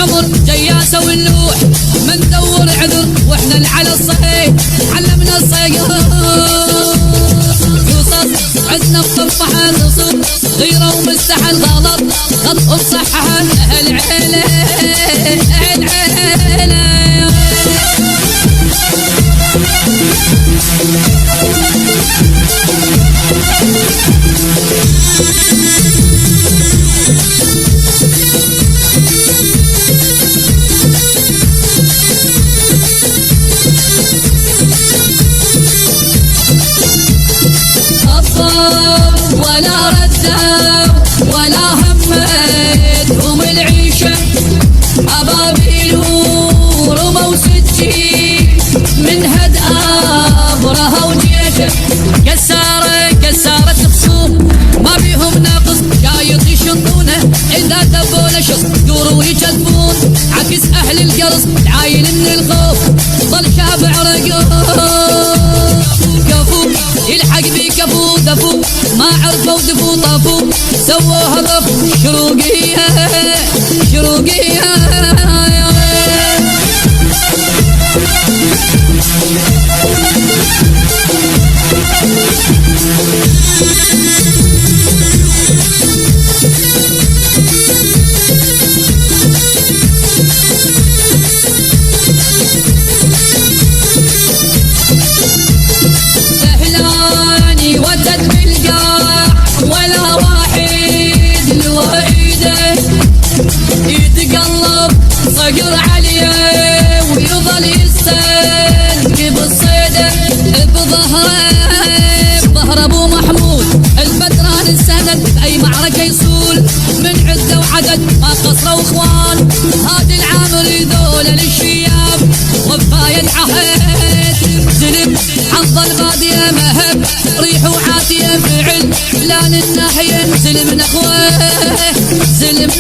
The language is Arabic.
حمر جياسة واللوح من دور عذر واحنا اللي على الصيد علمنا الصيد قصص عدنا بطفحة نصوص غيرة ومستحن غلط خطهم صحها أهل عيلة أهل عيلة ولا ردوا ولا همتهم العيشة أبابيل ورموا سجين من هد أبرها وجيشه كسارة خصوم ما بيهم ناقص شايط يشطونه إذا دبوا لشص دوروا يجذبون عكس أهل القرص العايل من الخوف ظل شابع رقوب كفو يلحق بي كفو دفو ما عرفوا دفو طفو سووها ضفو شروقية شروقية سهلاني ودت بالقاع ولا واحد الوحيده يتقلب صقر عليه ويظل يستلقي بالصيده بظهر ابو محمود البدران السند باي معركه يصول من عده وعدد ما قصروا اخوان هادي العامر ذول للشياب وبفايد عهد زلم حظ الباديه مهب ريح وعاتيه فعل لا الناحيه زلم نخوه زلم